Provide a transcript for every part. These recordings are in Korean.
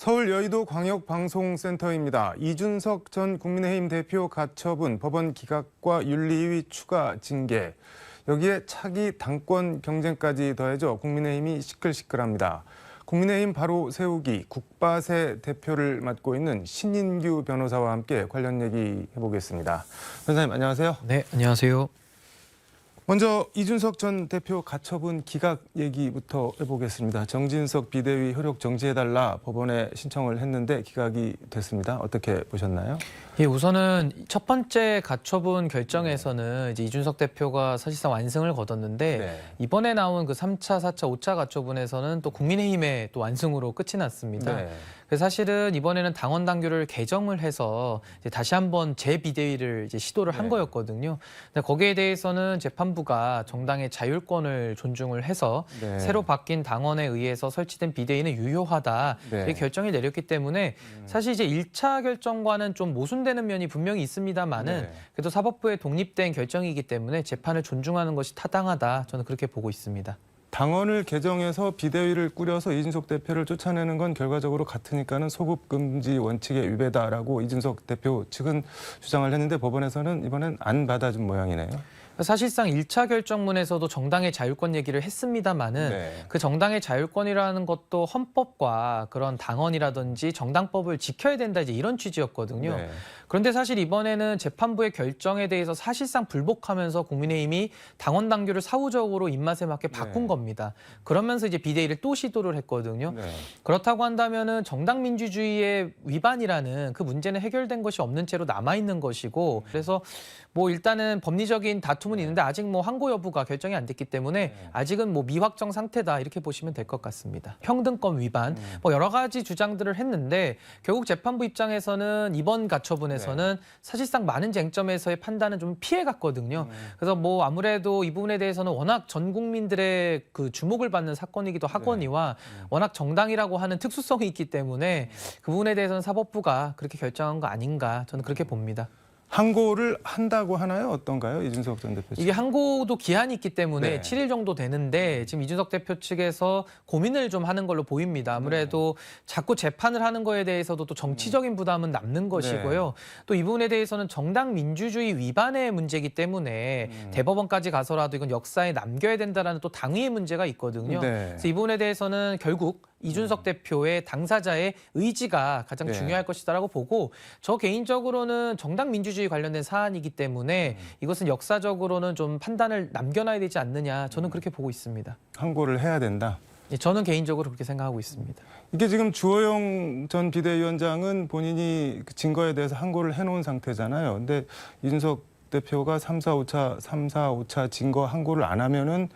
서울 여의도 광역방송센터입니다. 이준석 전 국민의힘 대표 가처분, 법원 기각과 윤리위 추가 징계, 여기에 차기 당권 경쟁까지 더해져 국민의힘이 시끌시끌합니다. 국민의힘 바로 세우기 국바세 대표를 맡고 있는 신인규 변호사와 함께 관련 얘기 해보겠습니다. 변호사님 안녕하세요. 네, 안녕하세요. 먼저 이준석 전 대표 가처분 기각 얘기부터 해보겠습니다. 정진석 비대위 효력 정지해달라 법원에 신청을 했는데 기각이 됐습니다. 어떻게 보셨나요? 예, 우선은 첫 번째 가처분 결정에서는 이제 이준석 대표가 사실상 완승을 거뒀는데 네. 이번에 나온 그 3차, 4차, 5차 가처분에서는 또 국민의힘의 또 완승으로 끝이 났습니다. 네. 그래서 사실은 이번에는 당원 당규를 개정을 해서 이제 다시 한번 재비대위를 이제 시도를 한 네. 거였거든요. 근데 거기에 대해서는 재판부가 정당의 자율권을 존중을 해서 네. 새로 바뀐 당원에 의해서 설치된 비대위는 유효하다 네. 이렇게 결정을 내렸기 때문에 사실 이제 1차 결정과는 좀 모순되는 면이 분명히 있습니다만은 네. 그래도 사법부의 독립된 결정이기 때문에 재판을 존중하는 것이 타당하다 저는 그렇게 보고 있습니다. 당원을 개정해서 비대위를 꾸려서 이준석 대표를 쫓아내는 건 결과적으로 같으니까는 소급 금지 원칙의 위배다라고 이준석 대표 측은 주장을 했는데 법원에서는 이번엔 안 받아준 모양이네요. 사실상 1차 결정문에서도 정당의 자율권 얘기를 했습니다마는 네. 그 정당의 자율권이라는 것도 헌법과 그런 당헌이라든지 정당법을 지켜야 된다 이제 이런 취지였거든요. 네. 그런데 사실 이번에는 재판부의 결정에 대해서 사실상 불복하면서 국민의힘이 당원 당규를 사후적으로 입맛에 맞게 바꾼 네. 겁니다. 그러면서 이제 비대위를 또 시도를 했거든요. 네. 그렇다고 한다면은 정당 민주주의의 위반이라는 그 문제는 해결된 것이 없는 채로 남아 있는 것이고 그래서 뭐 일단은 법리적인 다툼은 있는데 아직 뭐 항고 여부가 결정이 안 됐기 때문에 아직은 뭐 미확정 상태다 이렇게 보시면 될 것 같습니다. 평등권 위반 뭐 여러 가지 주장들을 했는데 결국 재판부 입장에서는 이번 가처분에서는 사실상 많은 쟁점에서의 판단은 좀 피해갔거든요. 그래서 뭐 아무래도 이 부분에 대해서는 워낙 전 국민들의 그 주목을 받는 사건이기도 하거니와 워낙 정당이라고 하는 특수성이 있기 때문에 그 부분에 대해서는 사법부가 그렇게 결정한 거 아닌가 저는 그렇게 봅니다. 항고를 한다고 하나요? 어떤가요? 이준석 전 대표 측. 이게 항고도 기한이 있기 때문에 네. 7일 정도 되는데 지금 이준석 대표 측에서 고민을 좀 하는 걸로 보입니다. 아무래도 자꾸 재판을 하는 거에 대해서도 또 정치적인 부담은 남는 것이고요. 또 이 부분에 대해서는 정당 민주주의 위반의 문제이기 때문에 대법원까지 가서라도 이건 역사에 남겨야 된다라는 또 당위의 문제가 있거든요. 네. 그래서 이 부분에 대해서는 결국 이준석 대표의 당사자의 의지가 가장 네. 중요할 것이다라고 보고 저 개인적으로는 정당 민주주의 관련된 사안이기 때문에 이것은 역사적으로는 좀 판단을 남겨놔야 되지 않느냐 저는 그렇게 보고 있습니다. 항고를 해야 된다. 예, 저는 개인적으로 그렇게 생각하고 있습니다. 이게 지금 주호영 전 비대위원장은 본인이 그 증거에 대해서 항고를 해놓은 상태잖아요. 근데 이준석 대표가 3, 4, 5차 증거 항고를 안 하면은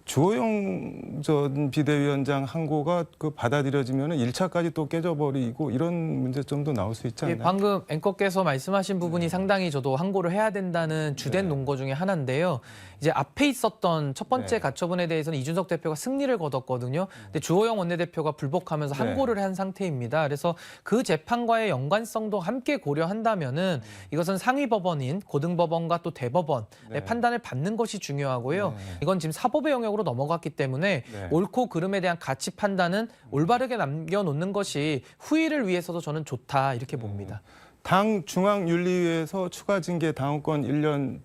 주호영 전 비대위원장 항고가 그 받아들여지면은 1차까지 또 깨져버리고 이런 문제점도 나올 수 있지 예, 않나요? 방금 앵커께서 말씀하신 부분이 상당히 저도 항고를 해야 된다는 주된 논거 중에 하나인데요. 이제 앞에 있었던 첫 번째 가처분에 대해서는 이준석 대표가 승리를 거뒀거든요. 근데 주호영 원내대표가 불복하면서 항고를 한 상태입니다. 그래서 그 재판과의 연관성도 함께 고려한다면은 이것은 상위 법원인 고등법원과 또 대법원의 판단을 받는 것이 중요하고요. 이건 지금 사법의 영역으로 넘어갔기 때문에 옳고 그름에 대한 가치 판단은 올바르게 남겨놓는 것이 후일을 위해서도 저는 좋다 이렇게 봅니다. 당 중앙윤리위에서 추가 징계 당원권 1년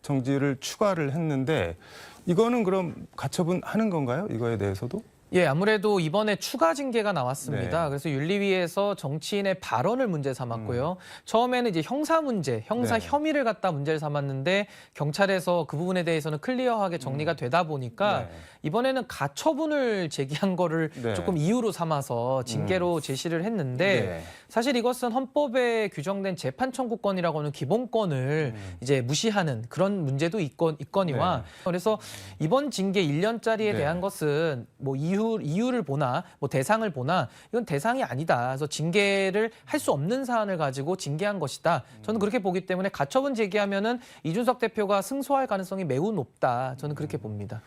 정지를 추가를 했는데 이거는 그럼 가처분 하는 건가요? 이거에 대해서도? 예, 아무래도 이번에 추가 징계가 나왔습니다. 네. 그래서 윤리위에서 정치인의 발언을 문제 삼았고요. 처음에는 이제 형사 문제, 형사 네. 혐의를 갖다 문제를 삼았는데 경찰에서 그 부분에 대해서는 클리어하게 정리가 되다 보니까 이번에는 가처분을 제기한 거를 조금 이유로 삼아서 징계로 제시를 했는데 사실 이것은 헌법에 규정된 재판 청구권이라고 하는 기본권을 이제 무시하는 그런 문제도 있거니와 그래서 이번 징계 1년짜리에 대한 것은 뭐 이유를 보나 뭐 대상을 보나 이건 대상이 아니다. 그래서 징계를 할 수 없는 사안을 가지고 징계한 것이다. 저는 그렇게 보기 때문에 가처분 제기하면은 이준석 대표가 승소할 가능성이 매우 높다. 저는 그렇게 봅니다.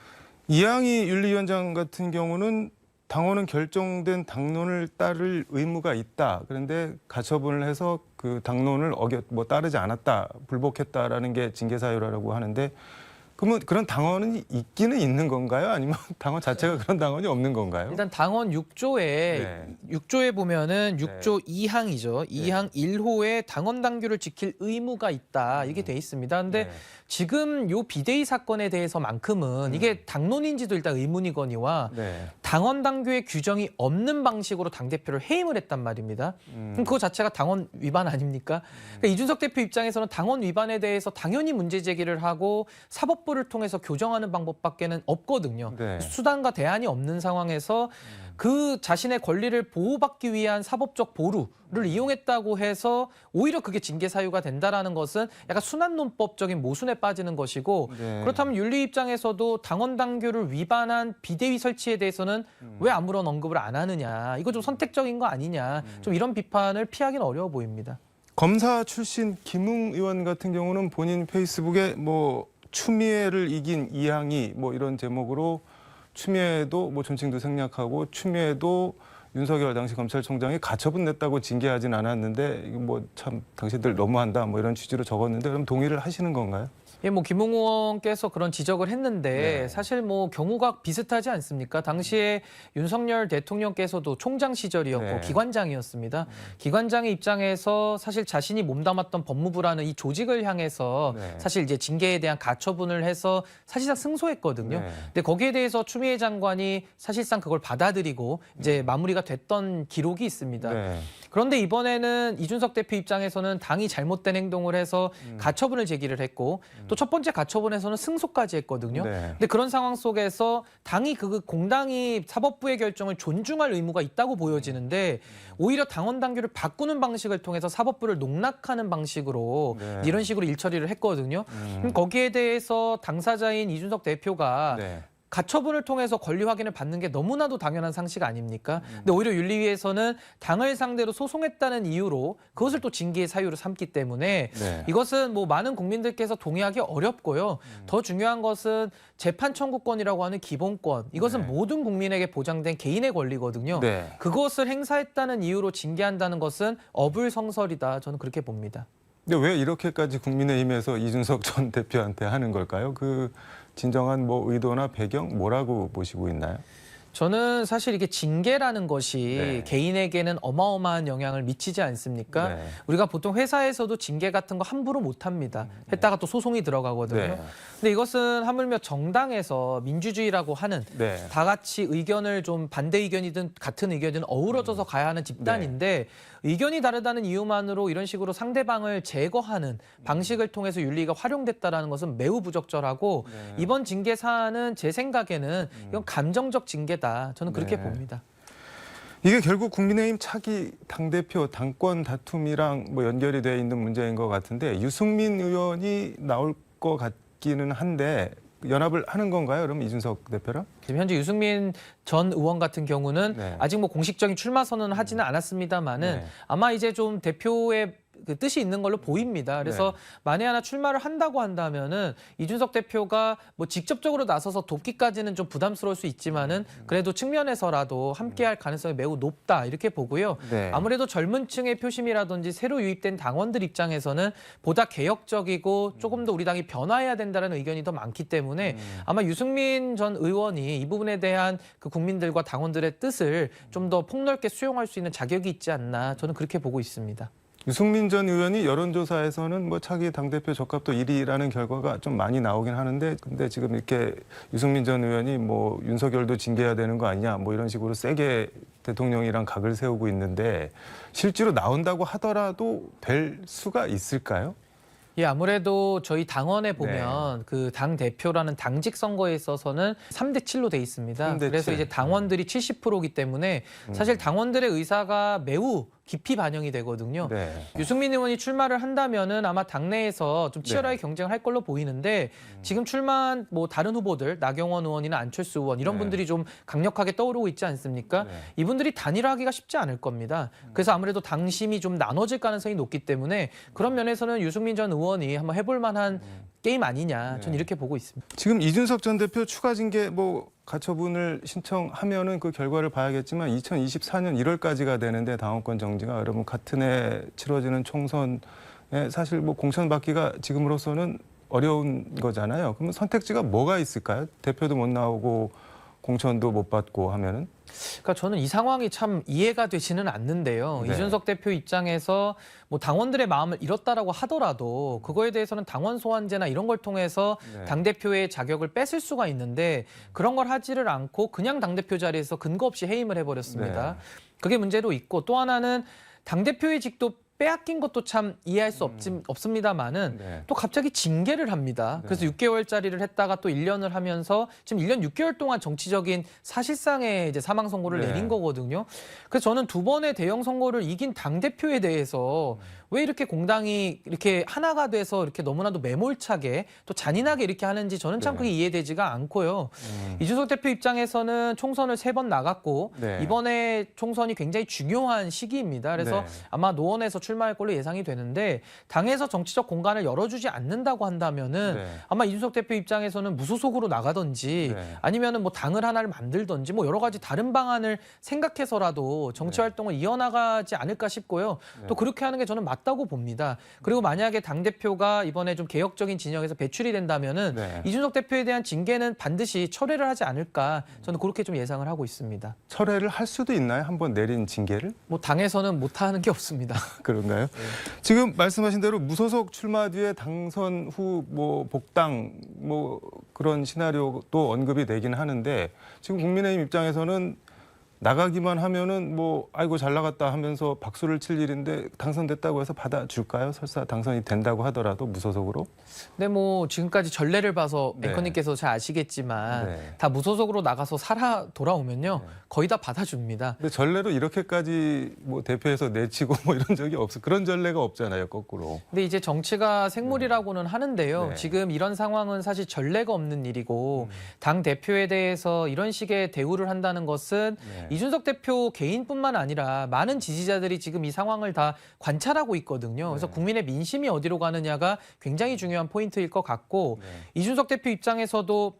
이양희 윤리위원장 같은 경우는 당원은 결정된 당론을 따를 의무가 있다. 그런데 가처분을 해서 그 당론을 따르지 않았다, 불복했다라는 게 징계 사유라고 하는데 그러면 그런 당원은 있기는 있는 건가요? 아니면 당원 자체가 그런 당원이 없는 건가요? 일단 당원 6조에 네. 6조에 보면은 6조 2항이죠. 2항 1호에 당원 당규를 지킬 의무가 있다. 이게 돼 있습니다. 근데 네. 지금 요 비대위 사건에 대해서만큼은 이게 당론인지도 일단 의문이거니와 네. 당원 당규의 규정이 없는 방식으로 당대표를 해임을 했단 말입니다. 그럼 그거 자체가 당원 위반 아닙니까? 그러니까 이준석 대표 입장에서는 당원 위반에 대해서 당연히 문제 제기를 하고 사법부를 통해서 교정하는 방법밖에는 없거든요. 네. 수단과 대안이 없는 상황에서 그 자신의 권리를 보호받기 위한 사법적 보루를 이용했다고 해서 오히려 그게 징계 사유가 된다라는 것은 약간 순환논법적인 모순에 빠지는 것이고 네. 그렇다면 윤리 입장에서도 당원 당규를 위반한 비대위 설치에 대해서는 왜 아무런 언급을 안 하느냐. 이거 좀 선택적인 거 아니냐. 좀 이런 비판을 피하기는 어려워 보입니다. 검사 출신 김웅 의원 같은 경우는 본인 페이스북에 뭐 추미애를 이긴 이항이 뭐 이런 제목으로 추미애도 뭐 존칭도 생략하고 추미애도 윤석열 당시 검찰총장이 가처분 냈다고 징계하진 않았는데 이거 뭐 참 당신들 너무한다 뭐 이런 취지로 적었는데 그럼 동의를 하시는 건가요? 예, 뭐 김웅 의원께서 그런 지적을 했는데 네. 사실 뭐 경우가 비슷하지 않습니까? 당시에 윤석열 대통령께서도 총장 시절이었고 네. 기관장이었습니다. 기관장의 입장에서 사실 자신이 몸담았던 법무부라는 이 조직을 향해서 네. 사실 이제 징계에 대한 가처분을 해서 사실상 승소했거든요. 네. 근데 거기에 대해서 추미애 장관이 사실상 그걸 받아들이고 이제 마무리가 됐던 기록이 있습니다. 네. 그런데 이번에는 이준석 대표 입장에서는 당이 잘못된 행동을 해서 가처분을 제기를 했고 또 첫 번째 가처분에서는 승소까지 했거든요. 네. 근데 그런 상황 속에서 당이 공당이 사법부의 결정을 존중할 의무가 있다고 보여지는데 오히려 당원 당규를 바꾸는 방식을 통해서 사법부를 농락하는 방식으로 네. 이런 식으로 일처리를 했거든요. 그럼 거기에 대해서 당사자인 이준석 대표가 네. 가처분을 통해서 권리 확인을 받는 게 너무나도 당연한 상식 아닙니까? 근데 오히려 윤리위에서는 당을 상대로 소송했다는 이유로 그것을 또 징계의 사유로 삼기 때문에 네. 이것은 뭐 많은 국민들께서 동의하기 어렵고요. 더 중요한 것은 재판 청구권이라고 하는 기본권. 이것은 네. 모든 국민에게 보장된 개인의 권리거든요. 네. 그것을 행사했다는 이유로 징계한다는 것은 어불성설이다. 저는 그렇게 봅니다. 근데 왜 이렇게까지 국민의힘에서 이준석 전 대표한테 하는 걸까요? 그 진정한 뭐 의도나 배경 뭐라고 보시고 있나요? 저는 사실 이게 징계라는 것이 네. 개인에게는 어마어마한 영향을 미치지 않습니까? 네. 우리가 보통 회사에서도 징계 같은 거 함부로 못 합니다. 했다가 또 소송이 들어가거든요. 네. 근데 이것은 하물며 정당에서 민주주의라고 하는 네. 다 같이 의견을 좀 반대 의견이든 같은 의견이든 어우러져서 가야 하는 집단인데 의견이 다르다는 이유만으로 이런 식으로 상대방을 제거하는 방식을 통해서 윤리가 활용됐다라는 것은 매우 부적절하고 네. 이번 징계 사안은 제 생각에는 이건 감정적 징계다. 저는 그렇게 네. 봅니다. 이게 결국 국민의힘 차기 당대표 당권 다툼이랑 뭐 연결이 되어 있는 문제인 것 같은데 유승민 의원이 나올 것 같기는 한데 연합을 하는 건가요? 그럼 이준석 대표랑? 지금 현재 유승민 전 의원 같은 경우는 네. 아직 뭐 공식적인 출마 선언은 하지는 않았습니다만은 네. 아마 이제 좀 대표의 그 뜻이 있는 걸로 보입니다. 그래서 네. 만에 하나 출마를 한다고 한다면은 이준석 대표가 뭐 직접적으로 나서서 돕기까지는 좀 부담스러울 수 있지만은 그래도 측면에서라도 함께할 가능성이 매우 높다 이렇게 보고요. 네. 아무래도 젊은 층의 표심이라든지 새로 유입된 당원들 입장에서는 보다 개혁적이고 조금 더 우리 당이 변화해야 된다는 의견이 더 많기 때문에 아마 유승민 전 의원이 이 부분에 대한 그 국민들과 당원들의 뜻을 좀 더 폭넓게 수용할 수 있는 자격이 있지 않나 저는 그렇게 보고 있습니다. 유승민 전 의원이 여론조사에서는 뭐 차기 당대표 적합도 1위라는 결과가 좀 많이 나오긴 하는데 근데 지금 이렇게 유승민 전 의원이 뭐 윤석열도 징계해야 되는 거 아니냐 뭐 이런 식으로 세게 대통령이랑 각을 세우고 있는데 실제로 나온다고 하더라도 될 수가 있을까요? 예, 아무래도 저희 당원에 보면 그 당 대표라는 당직 선거에 있어서는 3대 7로 돼 있습니다. 3대 그래서 7. 이제 당원들이 70%이기 때문에 사실 당원들의 의사가 매우 깊이 반영이 되거든요. 네. 유승민 의원이 출마를 한다면은 아마 당내에서 좀 치열하게 경쟁을 할 걸로 보이는데 지금 출마한 뭐 다른 후보들 나경원 의원이나 안철수 의원 이런 네. 분들이 좀 강력하게 떠오르고 있지 않습니까? 네. 이분들이 단일화하기가 쉽지 않을 겁니다. 그래서 아무래도 당심이 좀 나눠질 가능성이 높기 때문에 그런 면에서는 유승민 전 의원이 한번 해볼 만한 게임 아니냐 저는 이렇게 보고 있습니다. 지금 이준석 전 대표 추가 징계 뭐 가처분을 신청하면은 그 결과를 봐야겠지만 2024년 1월까지가 되는데 당원권 정지가 여러분 같은 해 치러지는 총선에 사실 뭐 공천 받기가 지금으로서는 어려운 거잖아요. 그러면 선택지가 뭐가 있을까요? 대표도 못 나오고 공천도 못 받고 하면은. 그러니까 저는 이 상황이 참 이해가 되지는 않는데요. 네. 이준석 대표 입장에서 뭐 당원들의 마음을 잃었다라고 하더라도 그거에 대해서는 당원 소환제나 이런 걸 통해서 네. 당대표의 자격을 뺏을 수가 있는데 그런 걸 하지를 않고 그냥 당대표 자리에서 근거 없이 해임을 해버렸습니다. 네. 그게 문제로 있고 또 하나는 당대표의 직도 빼앗긴 것도 참 이해할 수 없습니다만은 네. 또 갑자기 징계를 합니다. 네. 그래서 6개월짜리를 했다가 또 1년을 하면서 지금 1년 6개월 동안 정치적인 사실상의 이제 사망 선고를 네. 내린 거거든요. 그래서 저는 두 번의 대형 선거를 이긴 당대표에 대해서 왜 이렇게 공당이 이렇게 하나가 돼서 이렇게 너무나도 매몰차게 또 잔인하게 이렇게 하는지 저는 참 네. 그게 이해되지가 않고요. 이준석 대표 입장에서는 총선을 3번 나갔고 네. 이번에 총선이 굉장히 중요한 시기입니다. 그래서 네. 아마 노원에서 출마할 걸로 예상이 되는데 당에서 정치적 공간을 열어주지 않는다고 한다면은 네. 아마 이준석 대표 입장에서는 무소속으로 나가든지 네. 아니면은 뭐 당을 하나를 만들든지 뭐 여러 가지 다른 방안을 생각해서라도 정치 네. 활동을 이어나가지 않을까 싶고요. 또 그렇게 하는 게 저는 맞다고 봅니다. 그리고 만약에 당 대표가 이번에 좀 개혁적인 진영에서 배출이 된다면은 네. 이준석 대표에 대한 징계는 반드시 철회를 하지 않을까 저는 그렇게 좀 예상을 하고 있습니다. 철회를 할 수도 있나요? 한번 내린 징계를? 뭐 당에서는 못하는 게 없습니다. 그런가요? 지금 말씀하신 대로 무소속 출마 뒤에 당선 후 뭐 복당 뭐 그런 시나리오도 언급이 되긴 하는데 지금 국민의힘 입장에서는 나가기만 하면은 뭐 아이고 잘 나갔다 하면서 박수를 칠 일인데 당선됐다고 해서 받아줄까요? 설사 당선이 된다고 하더라도 무소속으로? 근데 뭐 지금까지 전례를 봐서 네. 앵커님께서 잘 아시겠지만 네. 다 무소속으로 나가서 살아 돌아오면요 네. 거의 다 받아줍니다. 근데 전례로 이렇게까지 뭐 대표에서 내치고 뭐 이런 적이 없어. 그런 전례가 없잖아요, 거꾸로. 근데 이제 정치가 생물이라고는 하는데요. 네. 지금 이런 상황은 사실 전례가 없는 일이고 당 대표에 대해서 이런 식의 대우를 한다는 것은 네. 이준석 대표 개인뿐만 아니라 많은 지지자들이 지금 이 상황을 다 관찰하고 있거든요. 그래서 네. 국민의 민심이 어디로 가느냐가 굉장히 중요한 포인트일 것 같고 네. 이준석 대표 입장에서도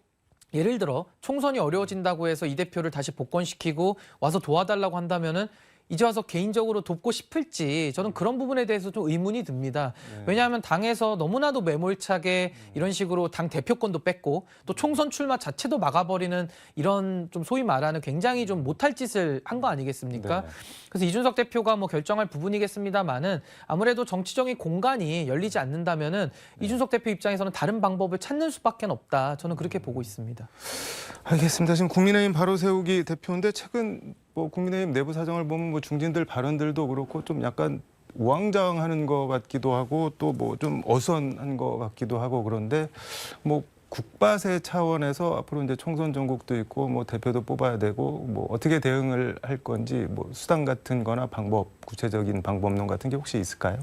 예를 들어 총선이 어려워진다고 해서 이 대표를 다시 복권시키고 와서 도와달라고 한다면은 이제 와서 개인적으로 돕고 싶을지 저는 그런 부분에 대해서 좀 의문이 듭니다. 네. 왜냐하면 당에서 너무나도 매몰차게 이런 식으로 당 대표권도 뺏고 또 총선 출마 자체도 막아버리는 이런 좀 소위 말하는 굉장히 좀 못할 짓을 한 거 아니겠습니까? 네. 그래서 이준석 대표가 뭐 결정할 부분이겠습니다만은 아무래도 정치적인 공간이 열리지 않는다면은 이준석 대표 입장에서는 다른 방법을 찾는 수밖에 없다. 저는 그렇게 보고 있습니다. 알겠습니다. 지금 국민의힘 바로 세우기 대표인데 최근 뭐 국민의힘 내부 사정을 보면 뭐 중진들 발언들도 그렇고 좀 약간 우왕좌왕하는 것 같기도 하고 또 뭐 좀 어수선한 것 같기도 하고 그런데 뭐 국바세 차원에서 앞으로 이제 총선 전국도 있고 뭐 대표도 뽑아야 되고 뭐 어떻게 대응을 할 건지 뭐 수단 같은 거나 방법, 구체적인 방법론 같은 게 혹시 있을까요?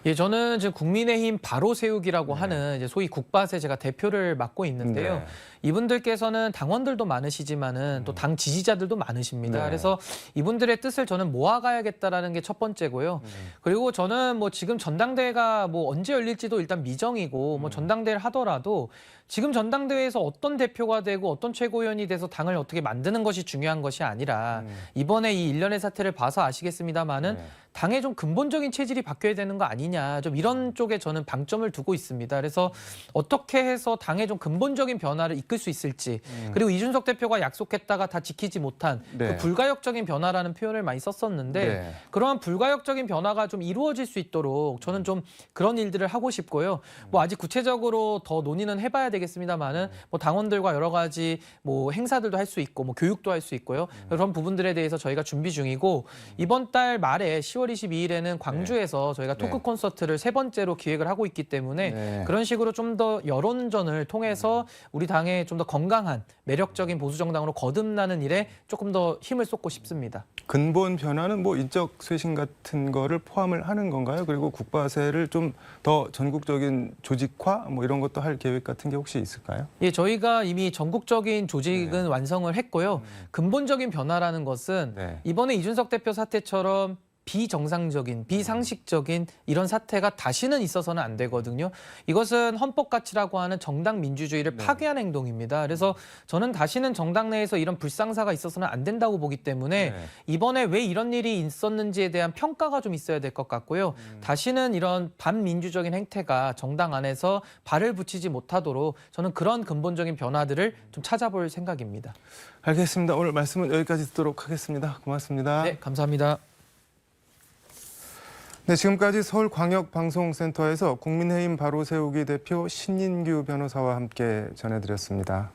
예, 저는 지금 국민의힘 바로 세우기라고 하는 이제 소위 국바세 제가 대표를 맡고 있는데요. 네. 이분들께서는 당원들도 많으시지만은 또 당 지지자들도 많으십니다. 네. 그래서 이분들의 뜻을 저는 모아가야겠다라는 게 첫 번째고요. 그리고 저는 뭐 지금 전당대회가 뭐 언제 열릴지도 일단 미정이고 뭐 전당대회를 하더라도 지금 전당대회에서 어떤 대표가 되고 어떤 최고위원이 돼서 당을 어떻게 만드는 것이 중요한 것이 아니라 이번에 이 일련의 사태를 봐서 아시겠습니다마는 네. 당의 좀 근본적인 체질이 바뀌어야 되는 거 아니냐. 좀 이런 쪽에 저는 방점을 두고 있습니다. 그래서 어떻게 해서 당의 좀 근본적인 변화를 이끌 수 있을지 그리고 이준석 대표가 약속했다가 다 지키지 못한 네. 그 불가역적인 변화라는 표현을 많이 썼었는데 네. 그러한 불가역적인 변화가 좀 이루어질 수 있도록 저는 좀 그런 일들을 하고 싶고요. 뭐 아직 구체적으로 더 논의는 해봐야 되겠습니다만은 뭐 당원들과 여러 가지 뭐 행사들도 할 수 있고 뭐 교육도 할 수 있고요. 그런 부분들에 대해서 저희가 준비 중이고 이번 달 말에 10월 22일에는 광주에서 저희가 토크 네. 콘서트를 세 번째로 기획을 하고 있기 때문에 네. 그런 식으로 좀 더 여론전을 통해서 우리 당의 좀 더 건강한 매력적인 보수 정당으로 거듭나는 일에 조금 더 힘을 쏟고 싶습니다. 근본 변화는 뭐 인적 쇄신 같은 거를 포함을 하는 건가요? 그리고 국바세를 좀 더 전국적인 조직화 뭐 이런 것도 할 계획 같은 게 혹시 있을까요? 예, 저희가 이미 전국적인 조직은 완성을 했고요. 근본적인 변화라는 것은 네. 이번에 이준석 대표 사태처럼 비정상적인, 비상식적인 이런 사태가 다시는 있어서는 안 되거든요. 이것은 헌법 가치라고 하는 정당 민주주의를 파괴한 행동입니다. 그래서 저는 다시는 정당 내에서 이런 불상사가 있어서는 안 된다고 보기 때문에 이번에 왜 이런 일이 있었는지에 대한 평가가 좀 있어야 될 것 같고요. 다시는 이런 반민주적인 행태가 정당 안에서 발을 붙이지 못하도록 저는 그런 근본적인 변화들을 좀 찾아볼 생각입니다. 알겠습니다. 오늘 말씀은 여기까지 듣도록 하겠습니다. 고맙습니다. 네, 감사합니다. 네, 지금까지 서울광역방송센터에서 국민의힘 바로세우기 대표 신인규 변호사와 함께 전해드렸습니다.